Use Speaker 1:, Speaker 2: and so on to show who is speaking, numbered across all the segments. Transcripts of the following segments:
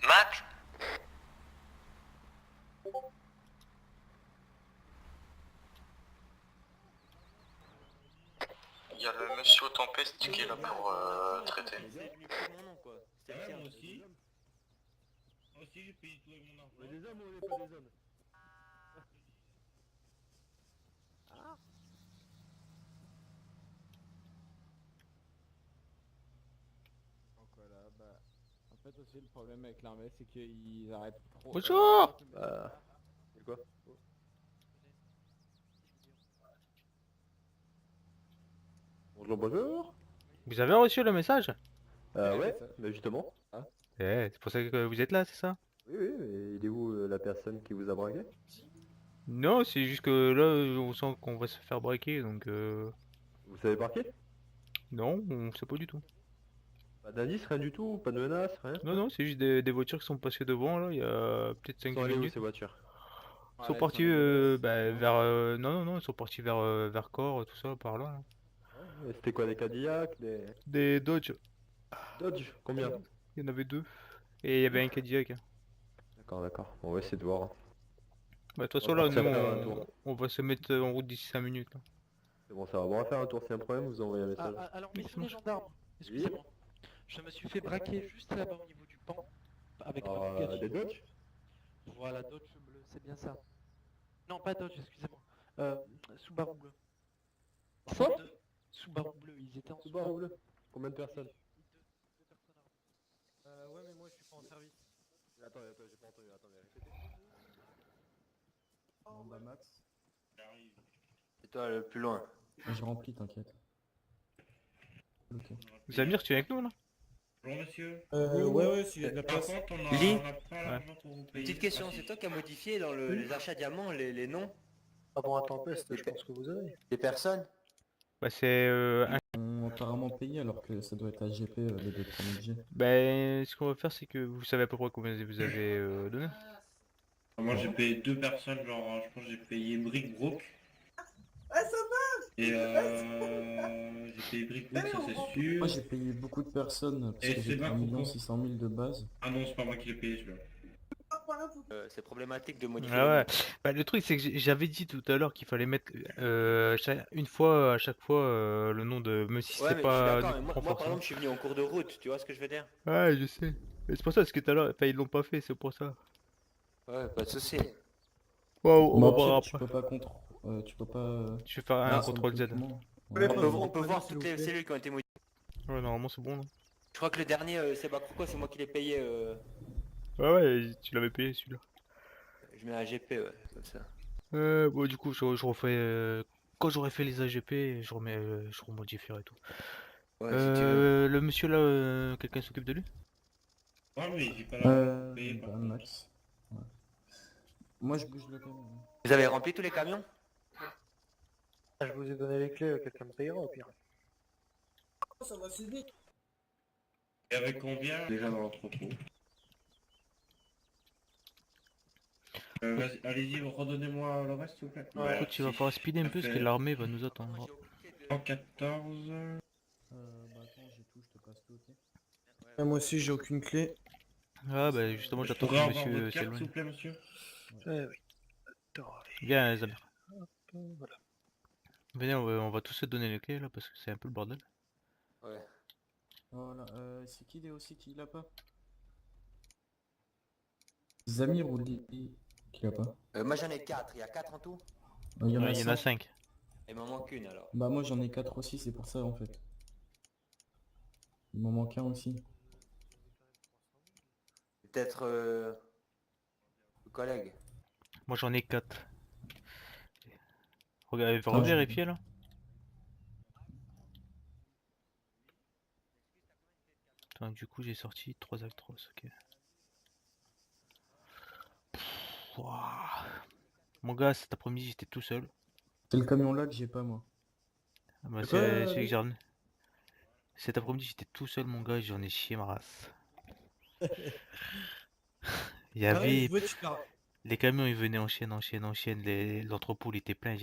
Speaker 1: Max? Il y a le monsieur au Tempest qui est là pour traiter.
Speaker 2: C'est venu pour mon nom quoi. C'était
Speaker 3: Ouais,
Speaker 2: bien.
Speaker 3: moi aussi. Moi aussi, j'ai payé tout avec mon argent.
Speaker 4: On est des hommes ou on n'est pas des hommes? Donc voilà, bah. En fait, aussi, le problème avec l'armée, c'est qu'ils arrêtent trop.
Speaker 5: Bonjour.
Speaker 4: C'est quoi? Bonjour, bonjour.
Speaker 5: Vous avez reçu le message?
Speaker 4: Ouais, mais justement. Hein?
Speaker 5: C'est pour ça que vous êtes là, c'est ça?
Speaker 4: Oui, oui, mais il est où la personne qui vous a braqué?
Speaker 5: Non, c'est juste que là, on sent qu'on va se faire braquer, donc
Speaker 4: Vous savez par qui?
Speaker 5: non, on sait pas du tout.
Speaker 4: Pas d'indice, rien du tout, pas de menace, rien.
Speaker 5: Non, non, c'est juste des voitures qui sont passées devant, là, il y a peut-être
Speaker 4: Ils
Speaker 5: 5
Speaker 4: sont allés où
Speaker 5: minutes.
Speaker 4: ces voitures?
Speaker 5: Ils sont partis vers... Non, non, non, ils sont partis vers Corps, tout ça, par là. Là.
Speaker 4: Et c'était quoi, des Cadillacs, des
Speaker 5: Des Dodge,
Speaker 4: Dodge? Combien?
Speaker 5: il y en avait deux. Et il y avait un Cadillac. Hein.
Speaker 4: D'accord, d'accord. On va essayer de voir. Hein.
Speaker 5: Bah, de toute
Speaker 4: On
Speaker 5: façon,
Speaker 4: va
Speaker 5: là,
Speaker 4: partir
Speaker 5: nous,
Speaker 4: faire un tour.
Speaker 5: on va se mettre en route d'ici 5 minutes. Là.
Speaker 4: C'est bon, ça va. Bon, on va faire un tour. S'il y a un problème, vous envoyez un message.
Speaker 6: Alors,
Speaker 5: Oui,
Speaker 6: messieurs
Speaker 5: ça
Speaker 6: les
Speaker 5: marche.
Speaker 6: gendarmes, excusez-moi. Je me suis fait braquer juste là-bas au niveau du pan avec ma Bugatti.
Speaker 4: Des Dodge?
Speaker 6: Voilà, Dodge bleu, c'est bien ça. Non, pas Dodge, excusez-moi. Subaru bleu.
Speaker 4: Quoi?
Speaker 6: Subaru bleu, ils étaient en
Speaker 4: Subaru bleu. Combien de personnes?
Speaker 6: Deux personnes.
Speaker 2: Ouais mais moi je suis pas en service.
Speaker 4: Attends, j'ai pas entendu. Attendez, répétez.
Speaker 7: Bah Max,
Speaker 3: J'arrive.
Speaker 2: C'est toi le plus loin.
Speaker 7: je remplis, t'inquiète. Ok.
Speaker 5: Zamir, tu es avec nous, là?
Speaker 3: Bonjour monsieur.
Speaker 7: Ouais, s'il y a de la
Speaker 3: Par
Speaker 7: place.
Speaker 3: contre,
Speaker 2: Lis.
Speaker 3: on n'a pas l'argent pour vous payer.
Speaker 2: Petite question, c'est toi qui as modifié dans les achats diamants les noms
Speaker 8: Ah bon, un tempeste, je pense que vous avez.
Speaker 2: des personnes?
Speaker 5: Bah, c'est
Speaker 7: On a apparemment payé alors que ça doit être AGP les deux premiers G.
Speaker 5: Ben, ce qu'on va faire, c'est que vous savez à peu près combien vous avez donné.
Speaker 3: Moi j'ai payé deux personnes, genre je pense que j'ai payé Brick Brook. Et j'ai payé Brick Brook, ça c'est sûr.
Speaker 7: Moi j'ai payé beaucoup de personnes parce
Speaker 3: Et
Speaker 7: que
Speaker 3: c'est
Speaker 7: j'ai
Speaker 3: pas
Speaker 7: 1
Speaker 3: pourquoi
Speaker 7: 600 000 de base.
Speaker 3: Ah non, c'est pas moi qui l'ai payé celui-là.
Speaker 2: C'est problématique de modifier.
Speaker 5: Ah
Speaker 2: les
Speaker 5: ouais. Bah, le truc, c'est que j'avais dit tout à l'heure qu'il fallait mettre une fois à chaque fois le nom de. Même si
Speaker 2: noms. Ouais
Speaker 5: c'est
Speaker 2: mais je suis
Speaker 5: pas
Speaker 2: d'accord, mais moi par
Speaker 5: forcément.
Speaker 2: exemple je suis venu en cours de route, tu vois ce que je veux dire?
Speaker 5: Ouais, je sais. Mais c'est pour ça, parce que tout à l'heure, enfin, ils l'ont pas fait, c'est pour ça.
Speaker 2: Ouais, pas de soucis.
Speaker 5: Ouais, on
Speaker 7: Bah,
Speaker 5: va voir
Speaker 7: tu
Speaker 5: après.
Speaker 7: peux pas tu peux pas.
Speaker 5: Je vais faire un
Speaker 7: Ah, sur le
Speaker 5: contrôle Z.
Speaker 7: document.
Speaker 2: On
Speaker 7: Ouais,
Speaker 2: peut voir toutes les cellules qui ont été modifiées.
Speaker 5: Ouais, normalement, c'est bon. Non
Speaker 2: Je crois que le dernier, c'est pas pourquoi, c'est moi qui l'ai payé.
Speaker 5: ouais, ouais, tu l'avais payé celui-là.
Speaker 2: Je mets un GP, ouais, comme ça.
Speaker 5: Bon, du coup, je refais. Quand j'aurai fait les AGP, je remodifierai tout.
Speaker 2: Ouais, si tu veux.
Speaker 5: Le monsieur là, quelqu'un s'occupe de lui?
Speaker 3: Ouais, mais j'ai pas l'argent pour payer par
Speaker 7: bah,
Speaker 3: contre.
Speaker 7: Max. Ouais. Moi je bouge le camion.
Speaker 2: Vous avez rempli tous les camions?
Speaker 8: Ah, je vous ai donné les clés, quelqu'un me payera au pire.
Speaker 3: Et avec combien déjà dans l'entrepôt? Vas-y, allez-y, redonnez-moi le reste s'il vous plaît.
Speaker 5: Par contre, il va falloir speeder un peu parce que l'armée va nous attendre.
Speaker 3: 114.
Speaker 7: Bah attends, j'ai tout, je te passe tout, ok.
Speaker 8: Moi aussi, j'ai aucune clé.
Speaker 5: Ah, bah justement,
Speaker 3: Je
Speaker 5: j'attends
Speaker 3: pourrais
Speaker 5: que
Speaker 3: avoir
Speaker 5: monsieur
Speaker 3: votre carte s'il
Speaker 5: s'éloigne.
Speaker 3: vous plaît monsieur?
Speaker 8: Oui.
Speaker 5: Viens, Zamir.
Speaker 8: Voilà.
Speaker 5: Venez, on va tous se donner les clés là parce que c'est un peu le bordel.
Speaker 2: Ouais.
Speaker 7: Voilà, c'est qui aussi qui l'a pas? Zamir ou Lily qui l'a pas?
Speaker 2: Moi j'en ai 4, il y a 4 en tout?
Speaker 7: Il y en a
Speaker 5: Il y en a
Speaker 7: 5.
Speaker 5: 5.
Speaker 2: Il m'en manque une alors.
Speaker 7: Bah moi j'en ai 4 aussi, c'est pour ça en fait. Il m'en manque un aussi.
Speaker 2: Peut-être le collègue.
Speaker 5: Moi j'en ai 4. Regarde,
Speaker 7: Ah,
Speaker 5: revérifier là. Attends, du coup j'ai sorti 3 Actros, ok. Wouah. Mon gars, cet après-midi j'étais tout seul.
Speaker 7: C'est le camion là que j'ai pas moi.
Speaker 5: Ah bah,
Speaker 7: C'est
Speaker 5: c'est
Speaker 7: quoi,
Speaker 5: celui que j'ai ramené. Cet après-midi j'étais tout seul mon gars, j'en ai chié ma race. Il y avait... Les camions ils venaient en chaîne, l'entrepôt il était plein,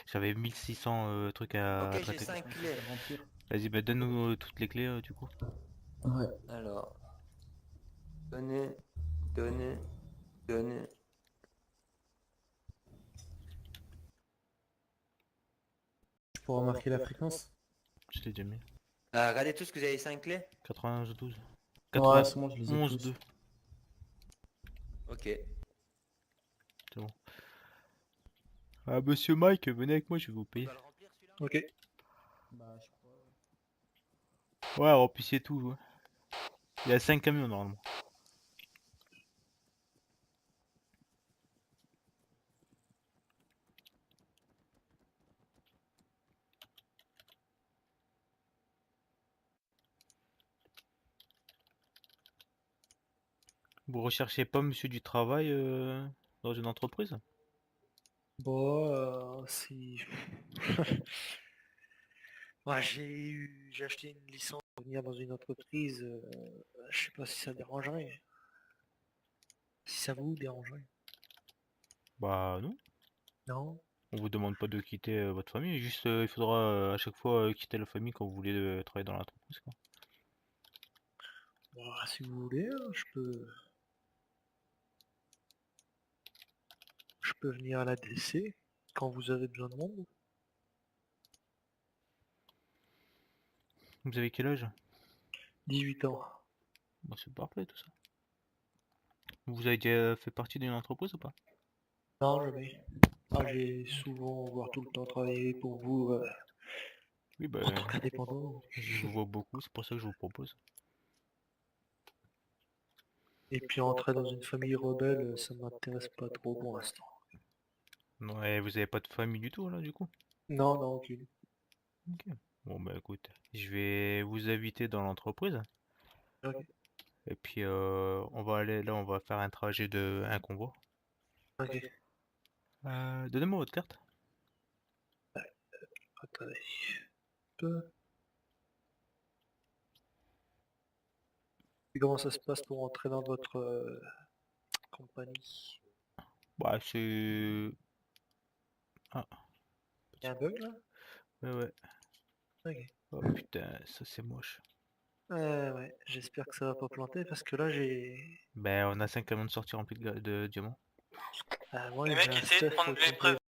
Speaker 5: j'avais 1600 trucs à
Speaker 2: Ok, j'ai
Speaker 5: traiter.
Speaker 2: 5 clés.
Speaker 7: Remplir.
Speaker 5: Vas-y, bah donne-nous toutes les clés du coup.
Speaker 7: Ouais.
Speaker 2: Alors. Donnez Donner. Donner.
Speaker 7: Je pourrais marquer la fréquence.
Speaker 5: Je l'ai déjà mis.
Speaker 2: Regardez tous que vous avez 5 clés.
Speaker 5: 92.
Speaker 7: Ouais, c'est bon, je les ai
Speaker 5: 11,
Speaker 7: tous.
Speaker 5: 2.
Speaker 2: Ok.
Speaker 5: C'est bon. Ah, monsieur Mike, venez avec moi, je vais vous
Speaker 2: On
Speaker 5: payer.
Speaker 2: doit le remplir celui-là.
Speaker 8: Ok.
Speaker 7: Bah, je crois.
Speaker 5: Ouais, remplissez tout. Ouais. Il y a 5 camions normalement. Vous recherchez pas monsieur du travail dans une entreprise?
Speaker 8: Bon, si. Ouais, j'ai acheté une licence pour venir dans une entreprise. Je sais pas si ça dérangerait. Si ça vous dérangerait.
Speaker 5: Bah non.
Speaker 8: Non?
Speaker 5: On vous demande pas de quitter votre famille, juste il faudra à chaque fois quitter la famille quand vous voulez travailler dans l'entreprise, quoi.
Speaker 8: Bon, si vous voulez, hein, je peux venir à la DC quand vous avez besoin de monde.
Speaker 5: Vous avez quel âge?
Speaker 8: 18 ans.
Speaker 5: Bah, c'est parfait tout ça. Vous avez déjà fait partie d'une entreprise ou pas?
Speaker 8: Non, jamais. Ah, j'ai souvent, voire tout le temps travaillé pour vous
Speaker 5: Oui, bah
Speaker 8: en tant qu'indépendant.
Speaker 5: je vous vois beaucoup, c'est pour ça que je vous propose.
Speaker 8: Et puis entrer dans une famille rebelle, ça m'intéresse pas trop pour l'instant.
Speaker 5: Non, et vous avez pas de famille du tout là du coup?
Speaker 8: Non, non, aucune.
Speaker 5: Ok. Bon bah écoute, je vais vous inviter dans l'entreprise.
Speaker 8: Ok.
Speaker 5: Et puis on va aller là, on va faire un trajet de un convoi.
Speaker 8: Ok.
Speaker 5: Donnez-moi votre carte.
Speaker 8: Attendez. Peu. Et comment ça se passe pour entrer dans votre compagnie?
Speaker 5: Bah c'est... Ah,
Speaker 8: Il y a un bug là?
Speaker 5: ouais ouais.
Speaker 8: Ok.
Speaker 5: Oh putain, ça c'est moche.
Speaker 8: Ouais, j'espère que ça va pas planter parce que là j'ai...
Speaker 5: Ben on a 5 camions de sortie remplis de diamants.
Speaker 8: Moi
Speaker 1: Les
Speaker 8: il
Speaker 1: mecs,
Speaker 8: me reste
Speaker 1: essayez de
Speaker 8: 9
Speaker 1: prendre les
Speaker 8: complets.